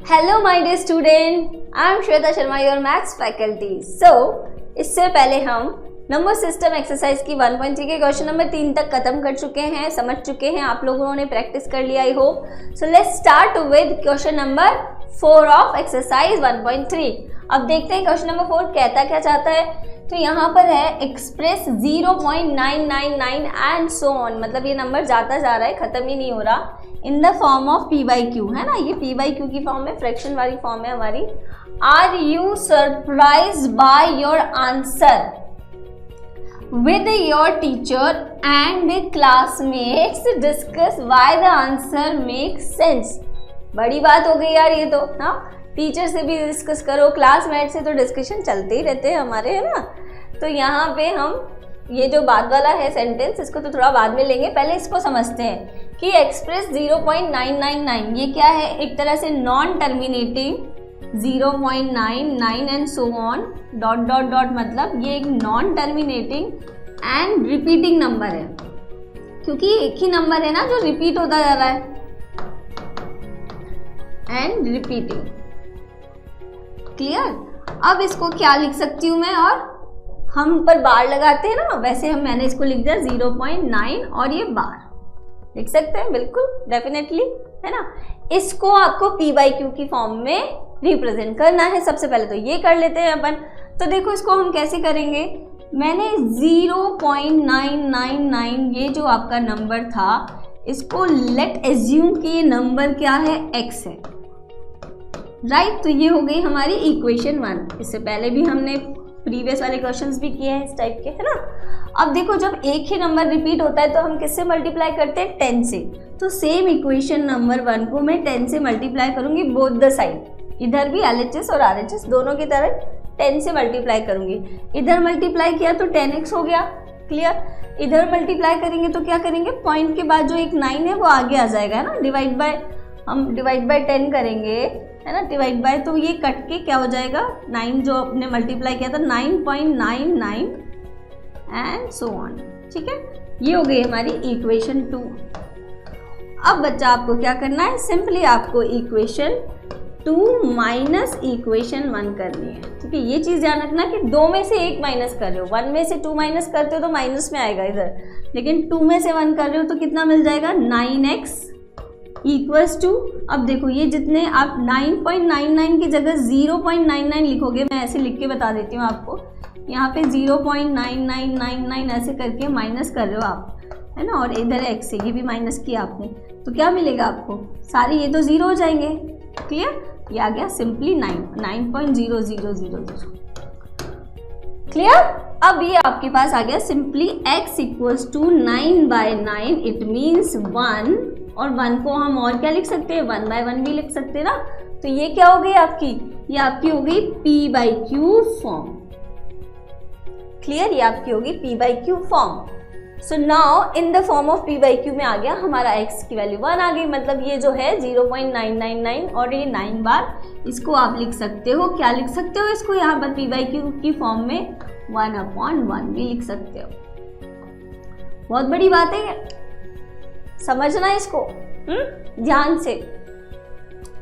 Hello my dear student, I am Shweta Sharma, your maths faculty. इससे पहले हम नंबर सिस्टम एक्सरसाइज की 1.3 के क्वेश्चन नंबर 3 तक खत्म कर चुके हैं, समझ चुके हैं, आप लोगों ने प्रैक्टिस कर लिया I hope. So let's start with question number 4 of exercise 1.3। अब देखते हैं क्वेश्चन नंबर 4 कहता क्या चाहता है। तो यहाँ पर है एक्सप्रेस 0.999 एंड सो ऑन, मतलब ये नंबर जाता जा रहा है, खत्म ही नहीं हो रहा, in the form of p by q, है ना, ये पी बाई क्यू की फॉर्म में, फ्रैक्शन वाली फॉर्म है हमारी। Are you surprise by your answer with your teacher and classmates discuss why the answer makes sense। बड़ी बात हो गई यार ये तो ना, टीचर से भी डिस्कस करो, क्लासमेट से तो डिस्कशन चलते ही रहते हैं हमारे, है ना। तो यहाँ पे हम ये जो बाद वाला है सेंटेंस, इसको तो थोड़ा बाद में लेंगे, पहले इसको समझते हैं कि एक्सप्रेस 0.999 ये क्या है। एक तरह से non terminating 0.99 and so on dot dot dot, मतलब ये एक non terminating and repeating number है, क्योंकि एक ही नंबर है ना जो रिपीट होता जा रहा है, एंड रिपीटिंग। क्लियर। अब इसको क्या लिख सकती हूँ मैं, और हम पर बार लगाते हैं ना, वैसे मैंने इसको लिख दिया 0.9 और ये बार लिख सकते हैं, बिल्कुल डेफिनेटली, है ना। इसको आपको पी बाई क्यू की फॉर्म में रिप्रेजेंट करना है। सबसे पहले तो ये कर लेते हैं अपन। तो देखो इसको हम कैसे करेंगे, मैंने 0.999 ये जो आपका नंबर था, इसको लेट एज्यूम कि ये नंबर क्या है, x है, राइट। तो ये हो गई हमारी इक्वेशन 1। इससे पहले भी हमने प्रीवियस वाले क्वेश्चंस भी किए हैं इस टाइप के, है ना। अब देखो जब एक ही नंबर रिपीट होता है तो हम किससे मल्टीप्लाई करते हैं, 10 से। तो सेम इक्वेशन नंबर 1 को मैं 10 से मल्टीप्लाई करूंगी बोथ द साइड, इधर भी LHS और RHS दोनों की तरफ 10 से मल्टीप्लाई करूंगी। इधर मल्टीप्लाई किया तो 10x हो गया, क्लियर। इधर मल्टीप्लाई करेंगे तो क्या करेंगे, पॉइंट के बाद जो एक 9 है वो आगे आ जाएगा, है ना। डिवाइड बाय, हम डिवाइड बाय 10 करेंगे, है ना, डिवाइड बाय, तो ये कट के क्या हो जाएगा, 9 जो आपने मल्टीप्लाई किया था 9.99 एंड सो ऑन, ठीक है। ये हो गई हमारी इक्वेशन 2। अब बच्चा आपको क्या करना है, सिंपली आपको इक्वेशन 2 माइनस इक्वेशन 1 करनी है, ठीक है। ये चीज़ ध्यान रखना कि 2 में से 1 माइनस कर रहे हो, 1 में से 2 माइनस करते हो तो माइनस में आएगा इधर, लेकिन 2 में से 1 कर रहे हो तो कितना मिल जाएगा, 9x इक्वल्स टू, अब देखो ये जितने आप 9.99 की जगह 0.99 लिखोगे, मैं ऐसे लिख के बता देती हूँ आपको, यहाँ पे 0.9999 ऐसे करके माइनस कर रहे हो आप, है ना, और इधर x से ये भी माइनस किया आपने, तो क्या मिलेगा आपको, सारे ये तो 0 हो जाएंगे, क्लियर। ये आ गया सिंपली 9.0000, क्लियर। अब ये आपके पास आ गया simply x equals to 9/9, it means 1, और 1 को हम और क्या लिख सकते हैं, 1/1 भी लिख सकते हैं ना। तो ये क्या हो गई आपकी, ये आपकी हो गई P by Q form, clear. ये आपकी होगी P by Q form. So now in the form of p by Q में आ गया हमारा x की वैल्यू 1 आ गई, मतलब ये जो है 0.999 और ये 9 बार, इसको आप लिख सकते हो, क्या लिख सकते हो इसको यहाँ पर पी बाई क्यू की फॉर्म में 1/1 भी लिख सकते हो। बहुत बड़ी बात है, समझना इसको ध्यान से,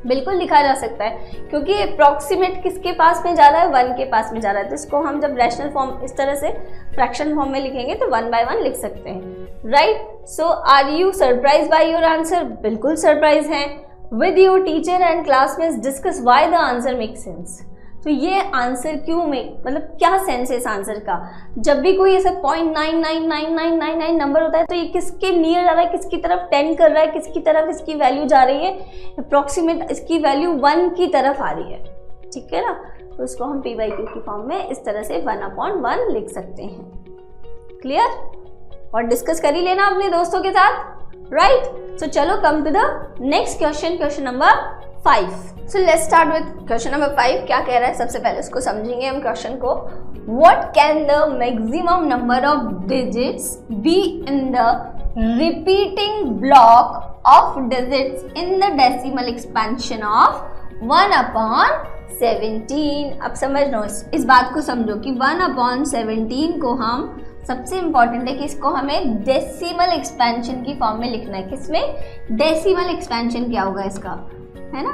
बिल्कुल लिखा जा सकता है, क्योंकि अप्रॉक्सीमेट किसके पास में जा रहा है, 1 के पास में जा रहा है। तो इसको हम जब रैशनल फॉर्म इस तरह से फ्रैक्शन फॉर्म में लिखेंगे तो 1/1 लिख सकते हैं, right. So are you surprise by your answer, बिल्कुल सरप्राइज है। With your teacher and classmates discuss why the answer make sense. तो ये आंसर क्यों में, मतलब क्या सेंस है इस आंसर का। जब भी कोई ऐसा 0.99999 नंबर होता है तो ये किसके नियर जा रहा है, किसकी तरफ टेंड कर रहा है, किसकी तरफ इसकी वैल्यू जा रही है, अप्रॉक्सीमेट इसकी वैल्यू 1 की तरफ आ रही है, ठीक है ना। तो इसको हम पी बाई क्यू की फॉर्म में इस तरह से 1/1 लिख सकते हैं, क्लियर। और डिस्कस कर ही लेना अपने दोस्तों के साथ, राइट। सो चलो come to the next question, question number 5। So let's start with question number 5। क्या कह रहा है, सबसे पहले उसको समझेंगे हम क्वेश्चन को। What can the maximum number of digits be in the repeating block of digits in the decimal expansion of 1/17। अब समझ लो, इस बात को समझो कि 1/17 को हम, सबसे इंपॉर्टेंट है कि इसको हमें डेसिमल एक्सपेंशन की फॉर्म में लिखना है। किसमें, डेसिमल एक्सपेंशन क्या होगा इसका, है ना,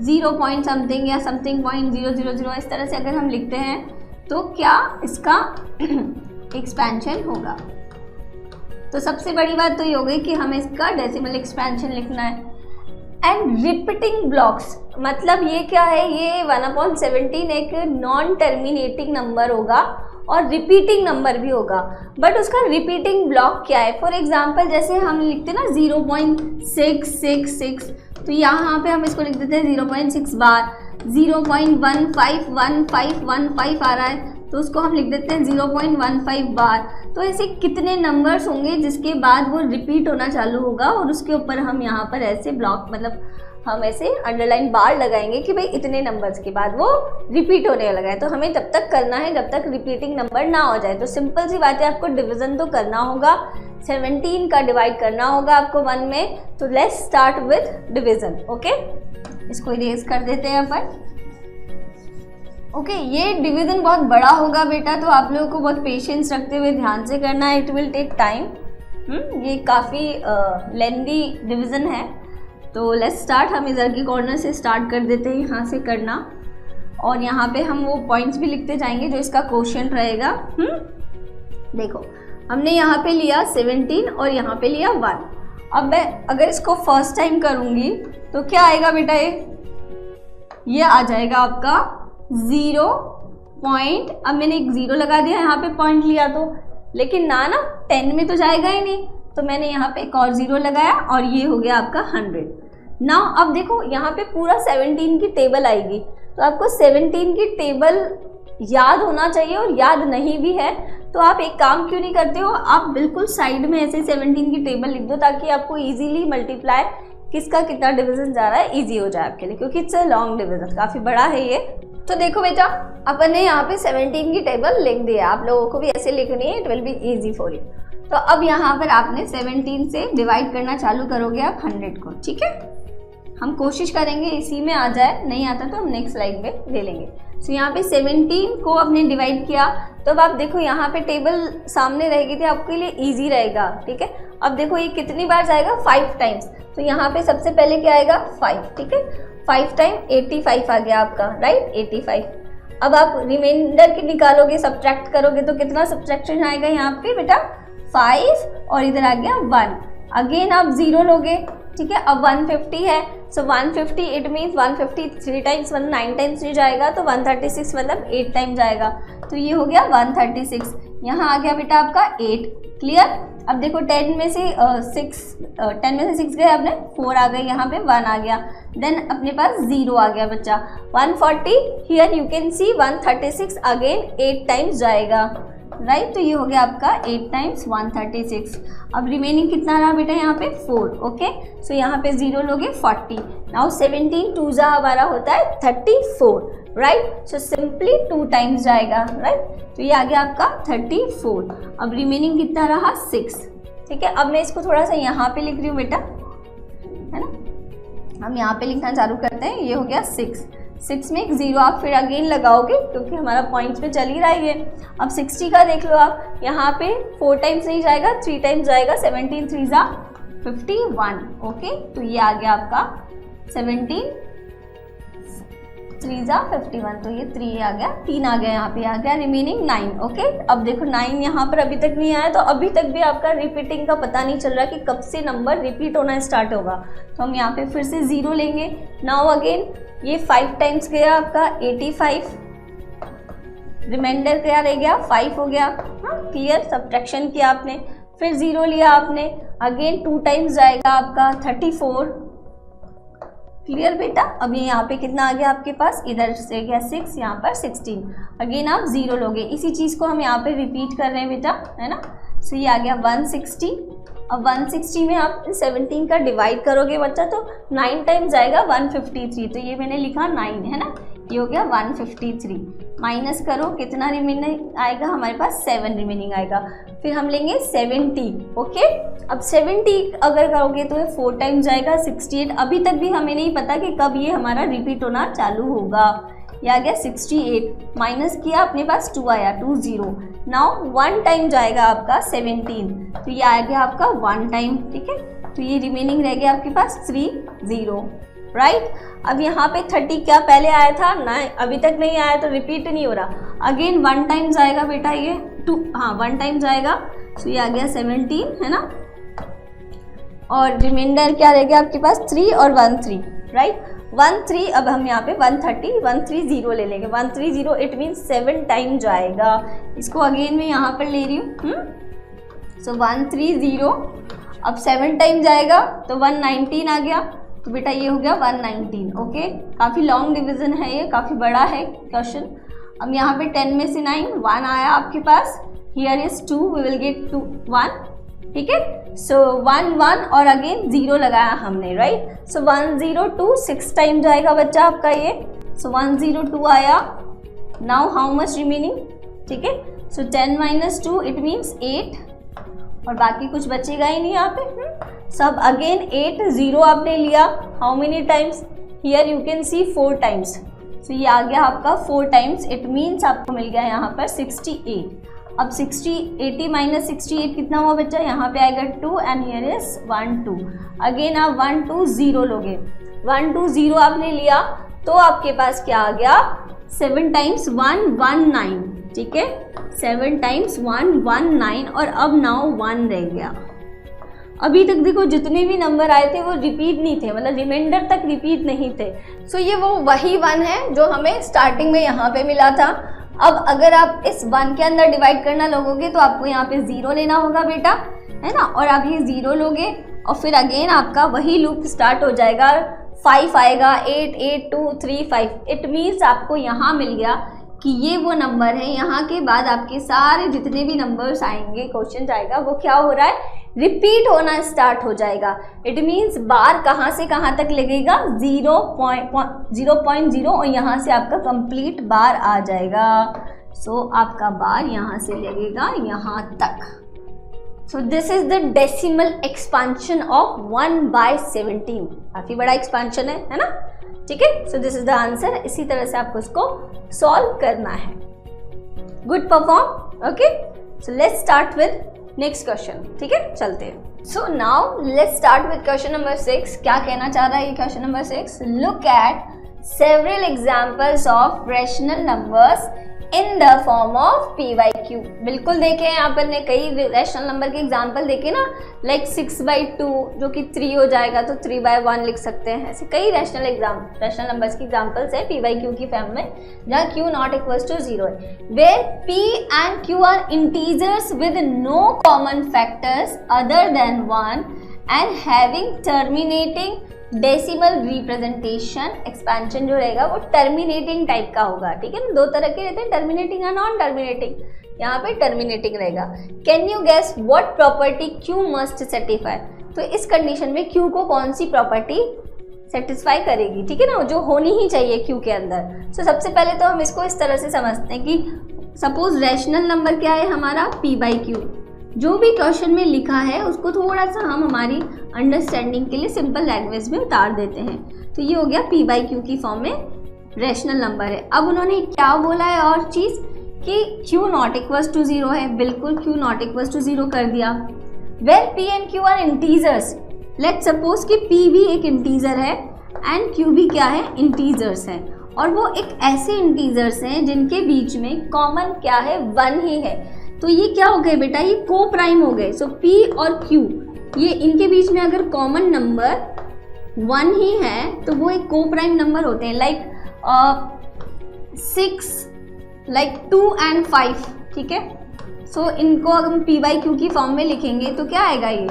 0 पॉइंट समथिंग या समथिंग पॉइंट 000 इस तरह से अगर हम लिखते हैं तो क्या इसका एक्सपेंशन होगा। तो सबसे बड़ी बात तो ये हो गई कि हमें इसका डेसिमल एक्सपेंशन लिखना है। एंड रिपीटिंग ब्लॉक्स मतलब ये क्या है, ये 1/17 एक नॉन टर्मिनेटिंग नंबर होगा और रिपीटिंग नंबर भी होगा, बट उसका रिपीटिंग ब्लॉक क्या है। फॉर एग्जांपल जैसे हम लिखते हैं ना 0.666, तो यहाँ पे हम इसको लिख देते हैं 0.6 बार। 0.151515 आ रहा है तो उसको हम लिख देते हैं 0.15 बार। तो ऐसे कितने नंबर्स होंगे जिसके बाद वो रिपीट होना चालू होगा और उसके ऊपर हम यहाँ पर ऐसे ब्लॉक मतलब हम ऐसे अंडरलाइन बार लगाएंगे कि भाई इतने नंबर्स के बाद वो रिपीट होने लगा है। तो हमें तब तक करना है जब तक रिपीटिंग नंबर ना हो जाए। तो सिंपल सी बात है, आपको डिवीजन तो करना होगा, 17 का डिवाइड करना होगा आपको 1 में। तो let's start with division. Okay, इसको इरेज कर देते हैं अपन। ओके, ये डिवीजन बहुत बड़ा होगा बेटा, तो आप लोगों को बहुत पेशेंस रखते हुए ध्यान से करना है। It will take time. ये काफ़ी लेंदी डिवीजन है। तो लेट्स स्टार्ट। हम इधर की कॉर्नर से स्टार्ट कर देते हैं, यहाँ से करना, और यहाँ पे हम वो पॉइंट्स भी लिखते जाएंगे जो इसका क्वोशिएंट रहेगा। देखो हमने यहाँ पे लिया 17 और यहाँ पे लिया 1। अब मैं अगर इसको फर्स्ट टाइम करूँगी तो क्या आएगा बेटा, ये आ जाएगा आपका 0 पॉइंट। अब मैंने एक 0 लगा दिया, यहाँ पे पॉइंट लिया तो, लेकिन ना 10 में तो जाएगा ही नहीं, तो मैंने यहाँ पे एक और 0 लगाया और ये हो गया आपका 100। नाउ अब देखो यहाँ पे पूरा 17 की टेबल आएगी, तो आपको 17 की टेबल याद होना चाहिए, और याद नहीं भी है तो आप एक काम क्यों नहीं करते हो, आप बिल्कुल साइड में ऐसे 17 की टेबल लिख दो, ताकि आपको इजीली मल्टीप्लाई किसका कितना डिवीजन जा रहा है इजी हो जाए आपके लिए, क्योंकि इट्स अ लॉन्ग डिवीजन, काफ़ी बड़ा है ये। तो देखो बेटा, अपन ने यहाँ पे 17 की टेबल लिख दी है, आप लोगों को भी ऐसे लिखनी है, it will be easy for you. तो अब यहाँ पर आपने 17 से डिवाइड करना चालू करोगे आप 100 को, ठीक है। हम कोशिश करेंगे इसी में आ जाए, नहीं आता तो हम नेक्स्ट स्लाइड में ले लेंगे। तो यहाँ पे 17 को आपने डिवाइड किया, तो अब आप देखो यहाँ पे टेबल सामने रहेगी तो आपके लिए इजी रहेगा, ठीक है। अब देखो ये कितनी बार जाएगा, 5 टाइम्स। तो यहाँ पे सबसे पहले क्या आएगा, 5, ठीक है। 5 टाइम 85 आ गया आपका, राइट, 85। अब आप रिमाइंडर की निकालोगे, सब्ट्रैक्ट करोगे तो कितना सब्ट्रैक्शन आएगा यहाँ पे बेटा, 5 और इधर आ गया 1। अगेन आप 0 लोगे, ठीक है। अब 150 है, सो 150 इट मीन्स 150 3 टाइम्स मतलब 9 टाइम्स 3 जाएगा, तो 136 मतलब 8 टाइम जाएगा, तो ये हो गया 136। यहाँ आ गया बेटा आपका 8, क्लियर। अब देखो 10 में से 6 गए, अपने 4 आ गए, यहाँ पे 1 आ गया, देन अपने पास 0 आ गया बच्चा। 140 here you can C 136 again 8 times जाएगा, राइट। तो ये हो गया आपका 8 टाइम्स 136। अब रिमेनिंग कितना रहा बेटा यहाँ पे, 4, ओके। सो यहाँ पे 0 लोगे, 40। नाउ 17 2 जा हमारा होता है 34, राइट। सो सिंपली 2 टाइम्स जाएगा, राइट। तो ये आ गया आपका 34। अब रिमेनिंग कितना रहा, 6, ठीक है। अब मैं इसको थोड़ा सा यहाँ पे लिख रही हूँ बेटा, है ना। हम यहाँ पे लिखना चालू करते हैं, ये हो गया 6 में एक 0 आप फिर अगेन लगाओगे, क्योंकि हमारा पॉइंट्स पे चल ही रहा है ये। अब 60 का देख लो आप, यहाँ पे 4 टाइम्स नहीं जाएगा, 3 टाइम्स जाएगा। 17 3 जा 51, ओके। तो ये आ गया आपका 17 3 जा 51, तो ये 3 आ गया, 3 आ गया, यहाँ पे आ गया रिमेनिंग 9, ओके। अब देखो 9 यहाँ पर अभी तक नहीं आया, तो अभी तक भी आपका रिपीटिंग का पता नहीं चल रहा कि कब से नंबर रिपीट होना स्टार्ट होगा। तो हम यहाँ पे फिर से 0 लेंगे। नाउ अगेन ये 5 टाइम्स गया आपका 85, रिमाइंडर क्या रह गया, 5 हो गया, हाँ क्लियर। सब्ट्रैक्शन किया आपने, फिर 0 लिया आपने, अगेन 2 टाइम्स जाएगा आपका 34, क्लियर बेटा। अब ये यहाँ पे कितना आ गया आपके पास, इधर से गया 6, यहाँ पर 16, अगेन आप 0 लोगे। इसी चीज़ को हम यहाँ पे रिपीट कर रहे हैं बेटा, है ना। सो ये आ गया 160। अब 160 में आप 17 का डिवाइड करोगे बच्चा, तो 9 टाइम्स जाएगा 153, तो ये मैंने लिखा 9, है ना। ये हो गया 153। माइनस करो, कितना रिमेनिंग आएगा हमारे पास, 7 रिमेनिंग आएगा। फिर हम लेंगे 70, ओके। अब 70 अगर करोगे तो ये 4 टाइम्स जाएगा 68। अभी तक भी हमें नहीं पता कि कब ये हमारा रिपीट होना चालू होगा। ये आ गया 68, माइनस किया अपने पास 2 आया, 20। नाउ 1 टाइम जाएगा आपका 17, तो ये आ गया आपका 1 टाइम, ठीक है। तो ये रिमेनिंग रह गया आपके पास 30। राइट। अब यहाँ पे 30 क्या पहले आया था ना, अभी तक नहीं आया तो रिपीट नहीं हो रहा। अगेन 1 टाइम्स आएगा बेटा ये 2, हाँ 1 टाइम्स आएगा, तो ये आ गया 17 है ना। और रिमाइंडर क्या रह गया आपके पास 3 और 1 3, राइट। 1 3, अब हम यहाँ पे 130 130 ले लेंगे। 130 इट मीन्स 7 टाइम जाएगा। इसको अगेन मैं यहाँ पर ले रही हूँ। सो 130 अब 7 टाइम जाएगा तो 119 आ गया, तो बेटा ये हो गया 119। ओके, काफ़ी लॉन्ग डिवीजन है ये, काफ़ी बड़ा है क्वेश्चन। अब यहाँ पे 10 में से 9 1 आया आपके पास, here is 2, we will get 2 1, ठीक है। सो 1 1 और अगेन 0 लगाया हमने, राइट। सो 102 6 टाइम जाएगा बच्चा आपका ये। सो 102 आया। नाउ हाउ मच रिमेनिंग, ठीक है। सो 10 - 2 इट मीन्स 8, और बाकी कुछ बचेगा ही नहीं यहाँ पे। सब अगेन 8 0 आपने लिया, how many times, here you can see 4 times. So ये आ गया आपका 4 टाइम्स, इट मीन्स आपको मिल गया यहाँ पर 68। अब 80 - 68 कितना हुआ बच्चा, यहाँ पे आएगा 2 एंड हियर इज 1 2। अगेन आप 120 लोगे, 120 आपने लिया तो आपके पास क्या आ गया 7 टाइम्स 119, ठीक है। 7 टाइम्स 119 और अब नाउ 1 रह गया। अभी तक देखो जितने भी नंबर आए थे वो रिपीट नहीं थे, मतलब रिमाइंडर तक रिपीट नहीं थे। सो ये वो वही 1 है जो हमें स्टार्टिंग में यहाँ पे मिला था। अब अगर आप इस 1 के अंदर डिवाइड करना लोगोगे तो आपको यहाँ पे 0 लेना होगा बेटा, है ना। और आप ये 0 लोगे और फिर अगेन आपका वही लूप स्टार्ट हो जाएगा, 5 आएगा, 8 8 2 3 5। इट मीन्स आपको यहाँ मिल गया कि ये वो नंबर है। यहाँ के बाद आपके सारे जितने भी नंबर्स आएंगे, क्वेश्चन आएगा, वो क्या हो रहा है, रिपीट होना स्टार्ट हो जाएगा। इट मीन्स बार कहाँ से कहाँ तक लगेगा 0.0 और यहाँ से आपका कंप्लीट बार आ जाएगा। सो आपका बार यहाँ से लगेगा यहाँ तक। So this is the decimal expansion of 1/17। काफी बड़ा एक्सपांशन है ना, ठीक है। So this is the answer. इसी तरह से आपको इसको सॉल्व करना है। Good perform. Okay, so let's start with next question, ठीक है, चलते हैं। So now let's start with question number 6। क्या कहना चाह रहा है ये question number 6? Look at several examples of rational numbers in the form of p/q। बिल्कुल देखे हैं यहाँ पर ने कई रैशनल नंबर के एग्जाम्पल देखे ना, लाइक 6/2 जो कि 3 हो जाएगा तो 3/1 लिख सकते हैं। ऐसे कई रैशनल नंबर्स की एग्जाम्पल्स है p/q की फॉर्म में, जहाँ q ≠ 0 है। Where p and q are integers with no common factors other than 1 and having terminating decimal representation. Expansion जो रहेगा वो टर्मिनेटिंग टाइप का होगा, ठीक है ना। 2 तरह के रहते हैं, टर्मिनेटिंग और नॉन टर्मिनेटिंग। यहाँ पे टर्मिनेटिंग रहेगा। Can you guess what property Q must satisfy? तो इस कंडीशन में Q को कौन सी प्रॉपर्टी सेटिस्फाई करेगी, ठीक है ना, जो होनी ही चाहिए Q के अंदर। सो सबसे पहले तो हम इसको इस तरह से समझते हैं कि सपोज रैशनल नंबर क्या है हमारा p/q। जो भी क्वेश्चन में लिखा है उसको थोड़ा सा हम हमारी अंडरस्टैंडिंग के लिए सिंपल लैंग्वेज में उतार देते हैं। तो ये हो गया p/q की फॉर्म में रैशनल नंबर है। अब उन्होंने क्या बोला है और चीज़ कि q ≠ 0 है। बिल्कुल q ≠ 0 कर दिया। Where p and q are integers. Let's suppose कि p भी एक इंटीजर है एंड q भी क्या है, इंटीजर्स है। और वो एक ऐसे इंटीजर्स हैं जिनके बीच में कॉमन क्या है, 1 ही है। तो ये क्या हो गए बेटा, ये को प्राइम हो गए। सो p और q ये इनके बीच में अगर कॉमन नंबर 1 ही है तो वो एक को प्राइम नंबर होते हैं। लाइक 6, लाइक 2 and 5, ठीक है। सो इनको अगर हम p/q की फॉर्म में लिखेंगे तो क्या आएगा, ये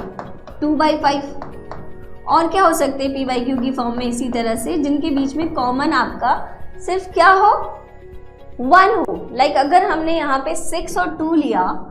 2/5। और क्या हो सकते हैं p/q की फॉर्म में इसी तरह से, जिनके बीच में कॉमन आपका सिर्फ क्या हो, 1 हो। लाइक अगर हमने यहाँ पे 6 और 2 लिया,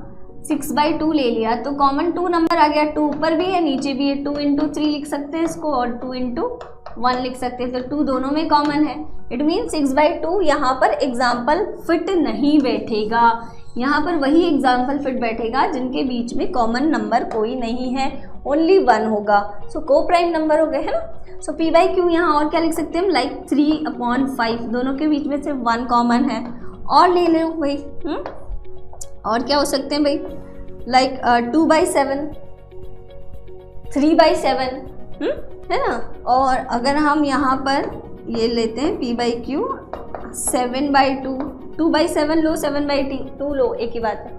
6/2 ले लिया तो कॉमन 2 नंबर आ गया। 2 ऊपर भी है नीचे भी है, 2 × 3 लिख सकते हैं इसको और 2 × 1 लिख सकते हैं। तो 2 दोनों में कॉमन है। इट मीन 6/2 यहाँ पर एग्जाम्पल फिट नहीं बैठेगा। यहाँ पर वही एग्जाम्पल फिट बैठेगा जिनके बीच में कॉमन नंबर कोई नहीं है, ओनली 1 होगा। सो को प्राइम नंबर हो गए, है ना। सो p/q यहाँ और क्या लिख सकते हैं हम, लाइक 3/5। दोनों के बीच में सिर्फ 1 कॉमन है। और ले लो भाई, और क्या हो सकते हैं भाई, लाइक 2/7, 3/7, है ना। और अगर हम यहाँ पर ये लेते हैं p बाई क्यू 7/2, 2/7 लो 7/2 लो, एक ही बात है।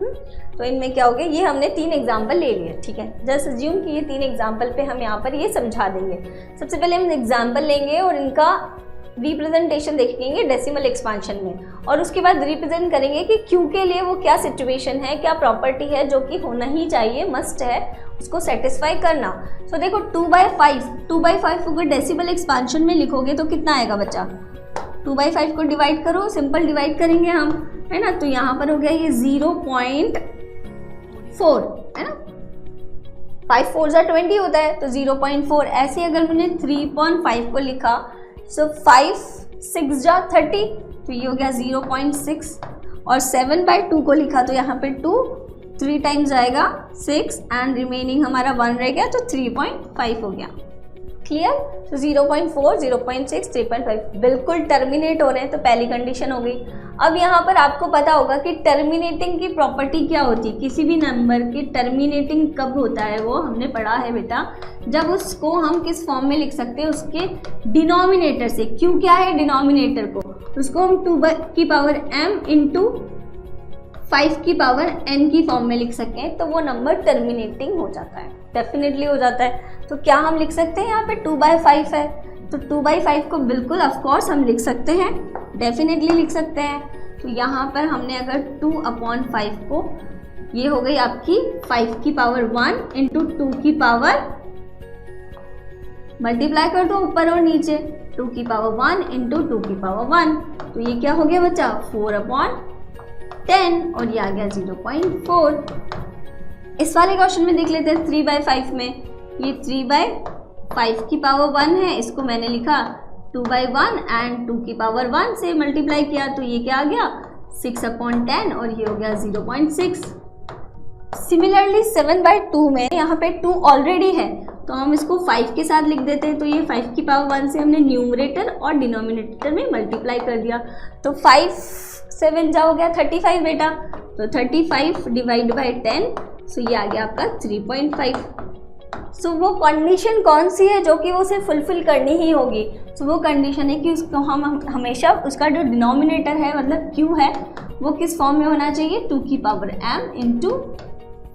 तो इनमें क्या हो गया, ये हमने 3 एग्जाम्पल ले लिए, ठीक है। जस्ट अज्यूम कि ये 3 एग्जाम्पल पे हम यहाँ पर ये समझा देंगे। सबसे पहले हम एग्जाम्पल लेंगे और इनका रिप्रेजेंटेशन देखेंगे डेसिमल एक्सपांशन में, और उसके बाद रिप्रेजेंट करेंगे कि क्यू के लिए वो क्या सिचुएशन है, क्या प्रॉपर्टी है जो कि होना ही चाहिए, मस्ट है उसको सेटिस्फाई करना। तो देखो 2/5 को डेसिमल एक्सपांशन में लिखोगे तो कितना आएगा बच्चा, 2/5 को डिवाइड करो, सिंपल डिवाइड करेंगे हम, है ना। तो यहाँ पर हो गया ये 0.4, है ना। 5 4 20 होता है, तो 0.4। ऐसे अगर मैंने 3.5 को लिखा, सो 5 6 जा 30, तो ये हो गया 0.6। और 7/2 को लिखा तो यहाँ पे 2 3 टाइम्स आएगा 6 एंड रिमेनिंग हमारा 1 रह गया, तो 3.5 हो गया। क्लियर। तो 0.4 0.6 3.5 बिल्कुल टर्मिनेट हो रहे हैं, तो पहली कंडीशन हो गई। अब यहाँ पर आपको पता होगा कि टर्मिनेटिंग की प्रॉपर्टी क्या होती है, किसी भी नंबर की टर्मिनेटिंग कब होता है, वो हमने पढ़ा है बेटा, जब उसको हम किस फॉर्म में लिख सकते हैं, उसके डिनोमिनेटर से। क्यों क्या है डिनोमिनेटर को, उसको हम 2m इंटू 5 की पावर n की फॉर्म में लिख सकते हैं, तो वो नंबर टर्मिनेटिंग हो जाता है, डेफिनेटली हो जाता है। तो क्या हम लिख सकते हैं, यहाँ पे 2/5 है, तो 2/5 को बिल्कुल ऑफकोर्स हम लिख सकते हैं, डेफिनेटली लिख सकते हैं। तो यहाँ पर हमने अगर 2/5 को, ये हो गई आपकी 5 की पावर 1 इंटू 2 की पावर, मल्टीप्लाई कर दो ऊपर और नीचे, 2 की पावर 1 इंटू 2 की पावर 1, तो ये क्या हो गया बच्चा 4/10, और ये आ गया 0.4। इस वाले क्वेश्चन में देख लेते हैं 3/5 में, ये 3/5 की पावर 1 है, इसको मैंने लिखा 2/1 एंड 2 की पावर 1 से मल्टीप्लाई किया, तो ये क्या आ गया 6/10, और ये हो गया 0.6। सिमिलरली 7/2 में यहाँ पे 2 ऑलरेडी है, तो हम इसको 5 के साथ लिख देते हैं, तो ये 5 की पावर 1 से हमने न्यूमरेटर और डिनोमिनेटर में मल्टीप्लाई कर दिया, तो 5 7 जा हो गया 35 बेटा, तो 35 डिवाइड बाई 10, सो ये आ गया आपका 3.5। सो वो कंडीशन कौन सी है जो कि वो उसे फुलफिल करनी ही होगी, सो वो कंडीशन है कि उसको हम हमेशा उसका जो डिनोमिनेटर है मतलब क्यू है वो किस फॉर्म में होना चाहिए, 2 की पावर m इंटू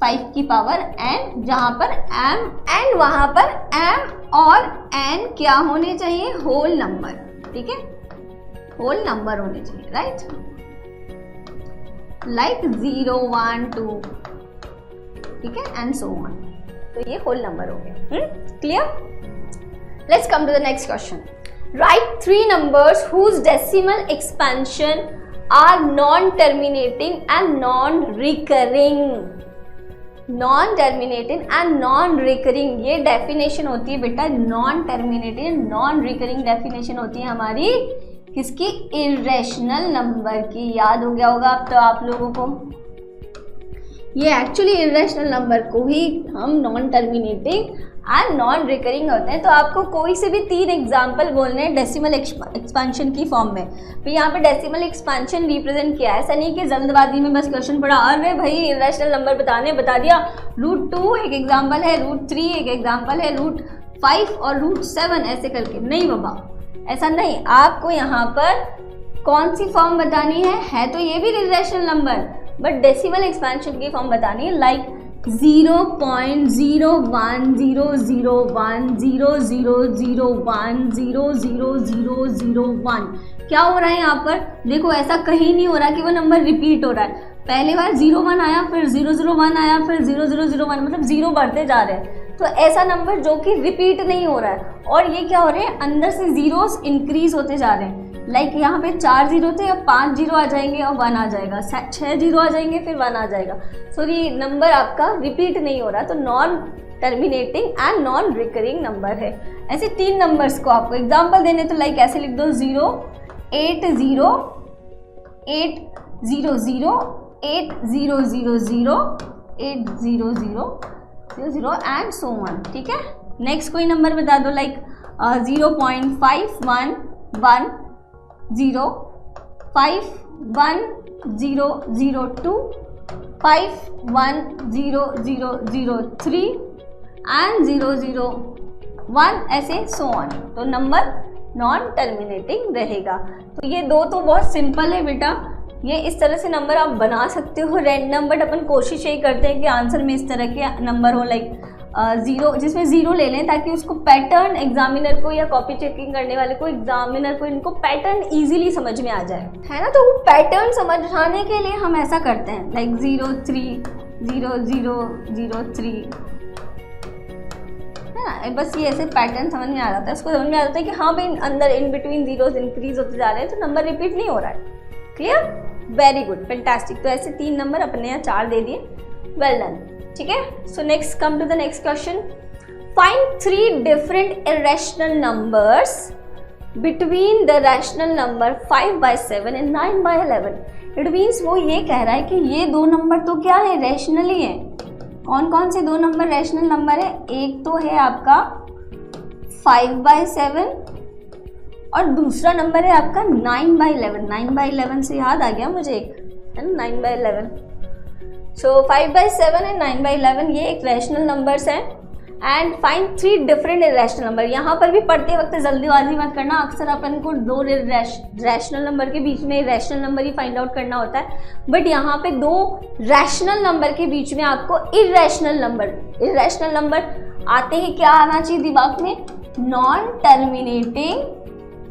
5 की पावर n, जहाँ पर m एंड वहाँ पर m और n क्या होने चाहिए, होल नंबर, ठीक है, होल नंबर होने चाहिए, राइट, लाइक 0 1 2, ठीक है, एंड सो ऑन। तो ये होल नंबर हो गया। Clear. Let's come to the next question. Write 3 numbers whose decimal expansion are non-terminating and non-recurring। non-terminating and non-recurring, ये डेफिनेशन होती है बेटा, non-terminating non-recurring डेफिनेशन होती है हमारी किसकी, इरेशनल नंबर की। याद हो गया होगा अब तो आप लोगों को, ये एक्चुअली इरेशनल नंबर को ही हम non terminating and non recurring होते हैं। तो आपको कोई से भी 3 एग्जाम्पल बोलने हैं डेसिमल एक्सपांशन की फॉर्म में। तो यहाँ पे डेसिमल एक्सपांशन रिप्रेजेंट किया है, ऐसा नहीं कि जल्दबाजी में बस क्वेश्चन पढ़ा अरे भाई इरेशनल नंबर बता दिया, √2 एक एग्जाम्पल है, √3 एक एग्जाम्पल है, √5 और √7 ऐसे करके, नहीं बाबा ऐसा नहीं। आपको यहाँ पर कौन सी फॉर्म बतानी है तो ये भी irrational number, but decimal expansion की फॉर्म बतानी है, लाइक 0.010010000100001। क्या हो रहा है यहाँ पर, देखो ऐसा कहीं नहीं हो रहा कि वो नंबर रिपीट हो रहा है। पहले बार 01 आया, फिर 001 आया, फिर 0001, मतलब 0 बढ़ते जा रहे हैं। तो ऐसा नंबर जो कि रिपीट नहीं हो रहा है, और ये क्या हो रहे हैं, अंदर से जीरोस इंक्रीज होते जा रहे हैं। लाइक यहाँ पे 4 0 थे, अब 5 0 आ जाएंगे और 1 आ जाएगा, 6 0 आ जाएंगे फिर 1 आ जाएगा। सो ये नंबर आपका रिपीट नहीं हो रहा, तो non terminating and non recurring number है। ऐसे 3 नंबर्स को आपको एग्जांपल देने, तो लाइक ऐसे लिख दो 0 8 0 8 0 0 8 0 0 0 8 0 0 0 एंड सो ऑन, ठीक है। नेक्स्ट कोई नंबर बता दो, लाइक 0.5110 51002 51003 and 0001 1 ऐसे सो ऑन, तो नंबर नॉन टर्मिनेटिंग रहेगा। तो ये दो तो बहुत सिंपल है बेटा, ये इस तरह से नंबर आप बना सकते हो रैंडम, बट अपन कोशिश यही करते हैं कि आंसर में इस तरह के नंबर हो, लाइक 0 जिसमें 0 ले लें, ताकि उसको पैटर्न एग्जामिनर को या कॉपी चेकिंग करने वाले को, एग्जामिनर को इनको पैटर्न इजीली समझ में आ जाए, है ना। तो वो पैटर्न समझाने के लिए हम ऐसा करते हैं, लाइक 0 3 0 0 0 3, है ना। बस ये ऐसे पैटर्न समझ में आ जाता है, उसको समझ में आ जाता है कि हाँ भाई अंदर इन बिटवीन जीरोस इंक्रीज होते जा रहे हैं, तो नंबर रिपीट नहीं हो रहा है। Clear, very good, fantastic. तो ऐसे 3 नंबर अपने यहाँ 4 दे दिए, वेल डन, ठीक है। So next come to the next question, find 3 different irrational numbers between the rational number 5/7 and 9/11। It means वो ये कह रहा है कि ये 2 नंबर तो क्या है, रैशनल ही है। कौन कौन से 2 नंबर रैशनल नंबर है, एक तो है आपका 5/7 और दूसरा नंबर है आपका 9/11। 9/11 से याद आ गया मुझे एक, है ना, 9/11। सो 5/7 एंड 9/11 ये एक रैशनल नंबर्स हैं। And find 3 different irrational number. यहाँ पर भी पढ़ते वक्त जल्दीबाजी मत करना, अक्सर अपन को 2 रैशनल नंबर के बीच में रैशनल नंबर ही फाइंड आउट करना होता है, बट यहाँ पे 2 रैशनल नंबर के बीच में आपको इरेशनल नंबर आते ही क्या आना चाहिए दिमाग में, non terminating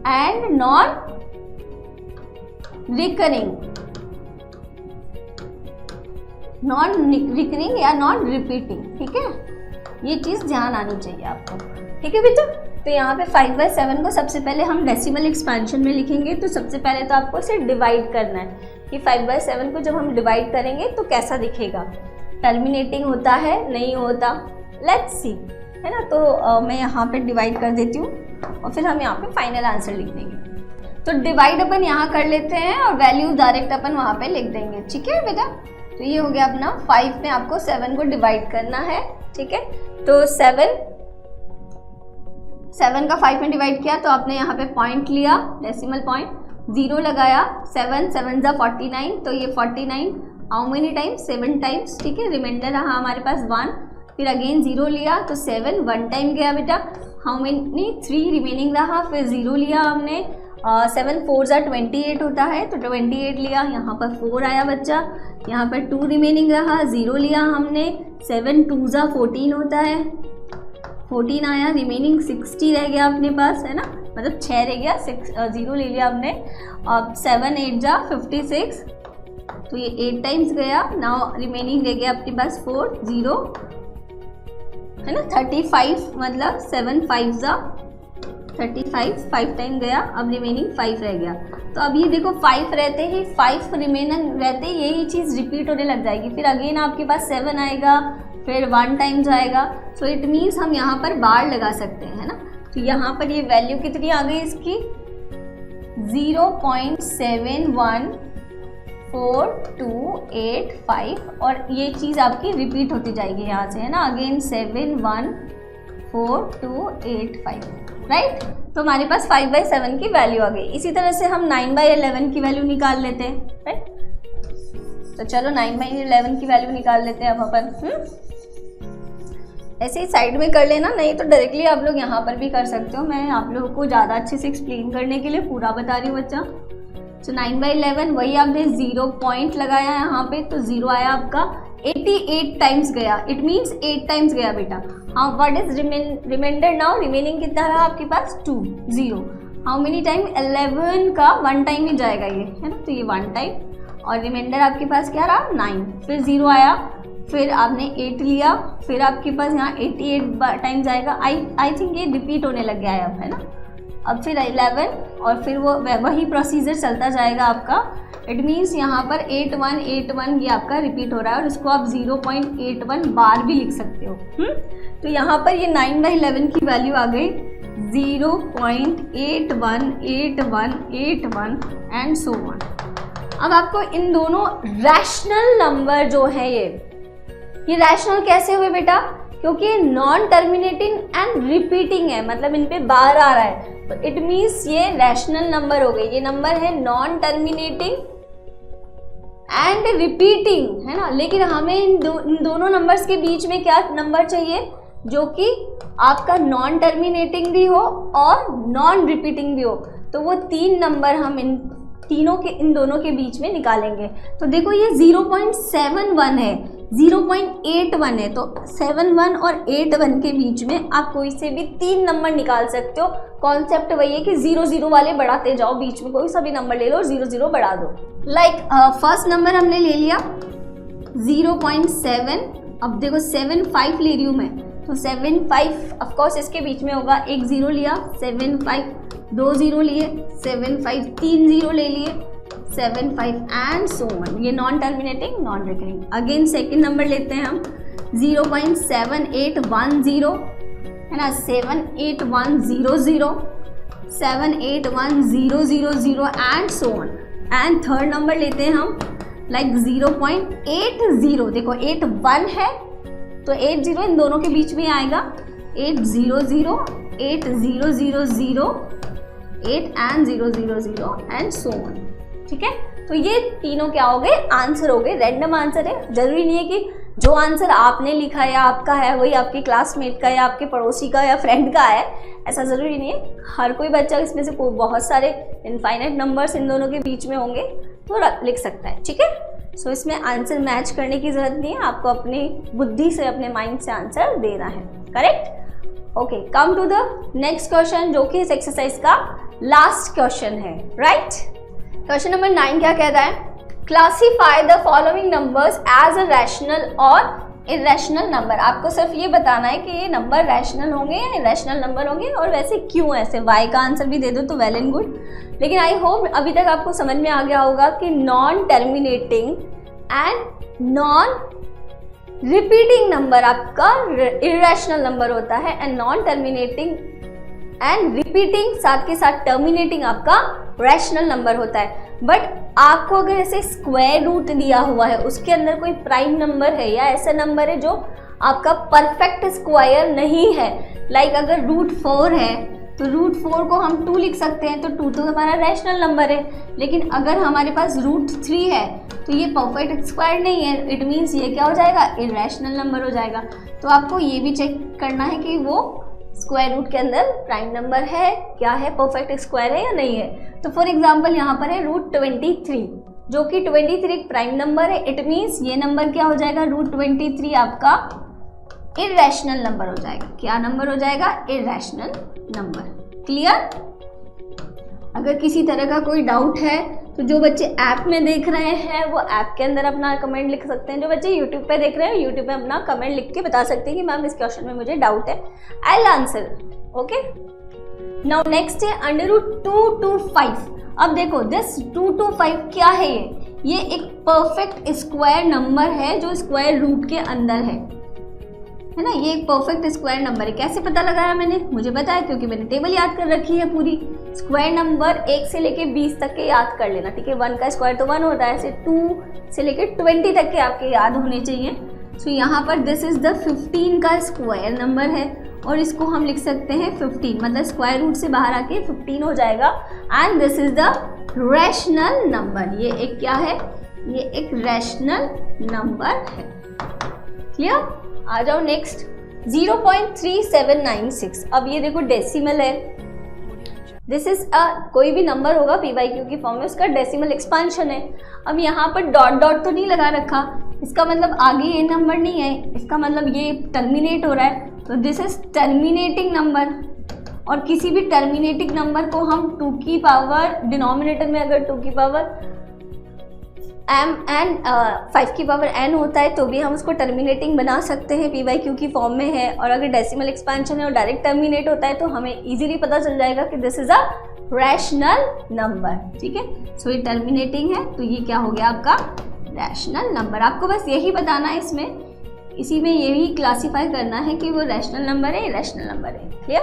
and non recurring या नॉन रिपीटिंग, ठीक है। ये चीज़ ध्यान आनी चाहिए आपको, ठीक है बेटा। तो यहाँ पे 5/7 को सबसे पहले हम डेसिमल एक्सपेंशन में लिखेंगे। तो सबसे पहले तो आपको इसे डिवाइड करना है कि 5/7 को जब हम डिवाइड करेंगे तो कैसा दिखेगा, टर्मिनेटिंग होता है नहीं होता, लेट्स सी, है ना। तो मैं यहाँ पे डिवाइड कर देती हूँ और फिर हम यहाँ पे फाइनल आंसर लिख देंगे। तो डिवाइड अपन यहाँ कर लेते हैं और वैल्यू डायरेक्ट अपन वहाँ पे लिख देंगे, ठीक है बेटा। तो ये हो गया अपना 5 में आपको 7 को डिवाइड करना है, ठीक है। तो 7 का 5 में डिवाइड किया तो आपने यहाँ पे पॉइंट लिया, डेसिमल पॉइंट, 0 लगाया, 7 7 जा 49, तो ये 49 हाउ मेनी टाइम्स, 7 टाइम्स, ठीक है। रिमाइंडर रहा हमारे पास 1, फिर अगेन 0 लिया तो 7 1 टाइम गया बेटा, हाउ मेनी 3 रिमेनिंग रहा, फिर 0 लिया हमने, 7 4 जा 28 होता है तो 28 लिया, यहाँ पर 4 आया बच्चा, यहाँ पर 2 रिमेनिंग रहा, 0 लिया हमने, 7 2 जा 14 होता है, 14 आया, रिमेनिंग 60 रह गया अपने पास, है ना, मतलब 6 रह गया, 0 ले लिया हमने, अब 7 8 जा 56, तो ये 8 टाइम्स गया, नाउ रिमेनिंग रह गया अपने पास 4 0, है ना, 35, मतलब 7 5 जा 35, 5 टाइम गया, अब रिमेनिंग 5 रह गया। तो अब ये देखो 5 रहते ही 5 रिमेनिंग रहते ही यही चीज़ रिपीट होने लग जाएगी, फिर अगेन आपके पास 7 आएगा, फिर 1 टाइम जाएगा। सो इट मीन्स हम यहाँ पर बार लगा सकते हैं, है ना। तो यहाँ पर ये वैल्यू कितनी आ गई इसकी, 0.71428 और ये चीज़ आपकी रिपीट होती जाएगी यहाँ से, है ना, अगेन 71428 राइट। तो हमारे पास 5/7 की वैल्यू आ गई। इसी तरह से हम 9/11 की वैल्यू निकाल लेते हैं, राइट। तो चलो 9/11 की वैल्यू निकाल लेते हैं अब अपन, ऐसे ही साइड में कर लेना, नहीं तो डायरेक्टली आप लोग यहाँ पर भी कर सकते हो। मैं आप लोगों को ज़्यादा अच्छे से एक्सप्लेन करने के लिए पूरा बता रही हूँ बच्चा। तो 9/11 वही आपने 0 पॉइंट लगाया यहाँ पे, तो 0 आया आपका, 88 टाइम्स गया, इट मीन्स 8 टाइम्स गया बेटा। हाँ, what is reminder now, remaining कितना रहा आपके पास, 2 0, हाउ मेनी टाइम, 11 का 1 टाइम ही जाएगा ये, है ना, तो ये 1 टाइम, और रिमाइंडर आपके पास क्या रहा, 9, फिर 0 आया, फिर आपने 8 लिया, फिर आपके पास यहाँ 88 टाइम जाएगा। आई थिंक ये रिपीट होने लग गया है अब, है ना। अब फिर 11 और फिर वो वही प्रोसीजर चलता जाएगा आपका। इट मीन्स यहाँ पर 8181 ये आपका रिपीट हो रहा है और इसको आप 0.81 बार भी लिख सकते हो। तो यहाँ पर ये 9/11 की वैल्यू आ गई 0.818181 एंड सो ऑन। अब आपको इन दोनों रैशनल नंबर जो है ये रैशनल कैसे हुए बेटा, क्योंकि नॉन टर्मिनेटिंग एंड रिपीटिंग है, मतलब इन पे बार आ रहा है, तो इट मीन्स ये रैशनल नंबर हो गए। ये नंबर है नॉन टर्मिनेटिंग एंड रिपीटिंग, है ना। लेकिन हमें इन दोनों नंबर्स के बीच में क्या नंबर चाहिए, जो कि आपका नॉन टर्मिनेटिंग भी हो और नॉन रिपीटिंग भी हो, तो वो 3 नंबर हम इन दोनों के बीच में निकालेंगे। तो देखो ये 0.71 है, 0.81 है, तो 71 और 81 के बीच में आप कोई से भी 3 नंबर निकाल सकते हो। कॉन्सेप्ट वही है कि 0 0 वाले बढ़ाते जाओ, बीच में कोई सा भी नंबर ले लो और 0 0 बढ़ा दो। लाइक फर्स्ट नंबर हमने ले लिया 0.7, अब देखो 75 ले रही हूँ मैं, तो 75 ऑफकोर्स इसके बीच में होगा, एक 0 लिया 75, 2 0 लिए 75, 3 0 ले लिए 75 एंड सो ऑन। ये non terminating non recurring. Again second number लेते हैं हम 0.7810 है ना, 78100, 7810000 and so on. And third number लेते हैं हम लाइक 0.80, देखो 81 है तो 80 इन दोनों के बीच में आएगा, 800, 8000, 8 एंड 000 एंड सो ऑन। ठीक है, तो ये तीनों क्या हो गए, आंसर हो गए। रैंडम आंसर है, जरूरी नहीं है कि जो आंसर आपने लिखा है या आपका है वही आपके क्लासमेट का या आपके पड़ोसी का या फ्रेंड का है, ऐसा ज़रूरी नहीं है। हर कोई बच्चा इसमें से बहुत सारे इनफाइनाइट नंबर्स इन दोनों के बीच में होंगे तो लिख सकता है। ठीक है, सो इसमें आंसर मैच करने की ज़रूरत नहीं है, आपको अपनी बुद्धि से अपने माइंड से आंसर देना है। Correct? Okay, come to the next question जो कि इस एक्सरसाइज का लास्ट क्वेश्चन है। राइट, क्वेश्चन नंबर 9 क्या कहता है, classify the following numbers as a rational और इरेशनल नंबर। आपको सिर्फ ये बताना है कि ये नंबर रैशनल होंगे या इरेशनल नंबर होंगे और वैसे क्यों ऐसे। वाई का आंसर भी दे दो तो वेल एंड गुड, लेकिन आई होप अभी तक आपको समझ में आ गया होगा कि non terminating and non repeating number आपका इरेशनल नंबर होता है and non terminating and repeating साथ के साथ टर्मिनेटिंग आपका रैशनल नंबर होता है। बट आपको अगर ऐसे स्क्वायर रूट दिया हुआ है, उसके अंदर कोई प्राइम नंबर है या ऐसा नंबर है जो आपका परफेक्ट स्क्वायर नहीं है, लाइक अगर √4 है तो √4 को हम 2 लिख सकते हैं, तो 2 तो हमारा रैशनल नंबर है। लेकिन अगर हमारे पास √3 है तो ये परफेक्ट स्क्वायर नहीं है, इट मीन्स ये क्या हो जाएगा, इरेशनल नंबर हो जाएगा। तो आपको ये भी चेक करना है कि वो स्क्वायर रूट के अंदर प्राइम नंबर है, क्या है, परफेक्ट स्क्वायर है या नहीं है। तो फॉर एग्जांपल यहाँ पर है √23, जो कि 23 एक प्राइम नंबर है, इट मीन्स ये नंबर क्या हो जाएगा, √23 आपका इरेशनल नंबर हो जाएगा। क्या नंबर हो जाएगा, इरेशनल नंबर। क्लियर? अगर किसी तरह का कोई डाउट है तो जो बच्चे ऐप में देख रहे हैं वो ऐप के अंदर अपना कमेंट लिख सकते हैं, जो बच्चे यूट्यूब पे देख रहे हैं यूट्यूब पे अपना कमेंट लिख के बता सकते हैं कि मैम इस क्वेश्चन में मुझे डाउट है, I will answer. Okay, now next है √225। अब देखो दिस 225 क्या है, ये एक परफेक्ट स्क्वायर नंबर है जो स्क्वायर रूट के अंदर है ना, ये एक परफेक्ट स्क्वायर नंबर है। कैसे पता लगाया मैंने, मुझे पता है क्योंकि मैंने टेबल याद कर रखी है पूरी। स्क्वायर नंबर 1 से लेके 20 तक के याद कर लेना, ठीक है। 1 का स्क्वायर तो 1 होता है, ऐसे 2 से लेके 20 तक के आपके याद होने चाहिए। सो यहाँ पर दिस इज द 15 का स्क्वायर नंबर है और इसको हम लिख सकते हैं 15, मतलब स्क्वायर रूट से बाहर आके 15 हो जाएगा। And this is the rational number, ये एक क्या है, ये एक रैशनल नंबर है। क्लियर? आ जाओ नेक्स्ट 0.3796। अब ये देखो डेसिमल है, दिस इज कोई भी नंबर होगा p/q की फॉर्म में, उसका डेसिमल एक्सपांशन है। अब यहाँ पर डॉट डॉट तो नहीं लगा रखा, इसका मतलब आगे ये नंबर नहीं है, इसका मतलब ये टर्मिनेट हो रहा है, तो दिस इज टर्मिनेटिंग नंबर। और किसी भी टर्मिनेटिंग नंबर को हम 2 की पावर डिनोमिनेटर में अगर 2 की पावर m एंड 5 की पावर n होता है तो भी हम उसको टर्मिनेटिंग बना सकते हैं, p/q की फॉर्म में है। और अगर डेसिमल एक्सपेंशन है और डायरेक्ट टर्मिनेट होता है तो हमें इजीली पता चल जाएगा कि this is a rational number, ठीक है। सो ये टर्मिनेटिंग है तो ये क्या हो गया आपका रैशनल नंबर। आपको बस यही बताना है, इसमें इसी में यही क्लासीफाई करना है कि वो रैशनल नंबर है, इरेशनल नंबर है। क्लियर?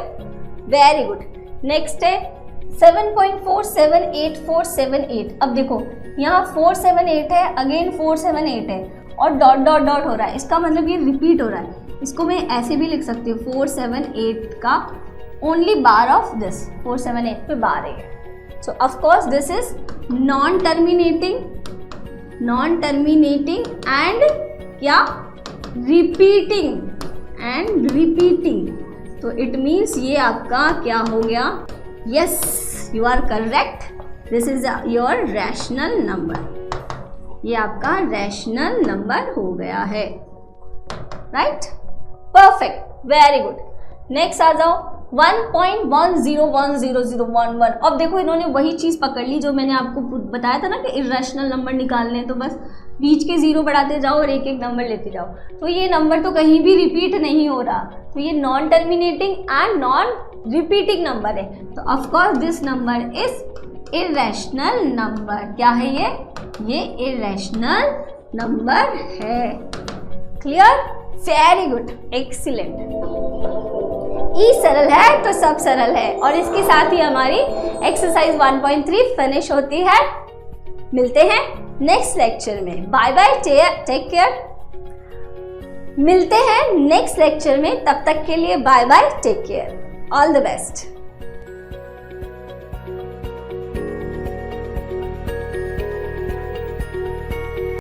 Very good. नेक्स्ट है 7.478478। अब देखो यहाँ 478 है, अगेन 478 है और डॉट डॉट डॉट हो रहा है, इसका मतलब ये रिपीट हो रहा है। इसको मैं ऐसे भी लिख सकती हूँ 478 का ओनली बार ऑफ दिस, 478 पे बार है। So of course this is non terminating and क्या रिपीटिंग तो इट मीन्स ये आपका क्या हो गया, yes you are correct, this is your rational number, ये आपका रैशनल नंबर हो गया है, right, perfect, very good. Next आ जाओ 1.10100011। अब देखो इन्होंने वही चीज़ पकड़ ली जो मैंने आपको बताया था ना कि इरेशनल नंबर निकालने हैं, तो बस बीच के जीरो बढ़ाते जाओ और एक एक नंबर लेते जाओ। तो ये नंबर तो कहीं भी रिपीट नहीं हो रहा, तो ये non terminating and non repeating number है, तो of course this number is irrational number. क्या है ये इरेशनल नंबर है। Clear, very good, excellent. ई सरल है तो सब सरल है, और इसके साथ ही हमारी एक्सरसाइज 1.3 फिनिश होती है। मिलते हैं नेक्स्ट लेक्चर में, बाय बाय, टेक केयर। मिलते हैं नेक्स्ट लेक्चर में, तब तक के लिए bye bye, take care, all the best.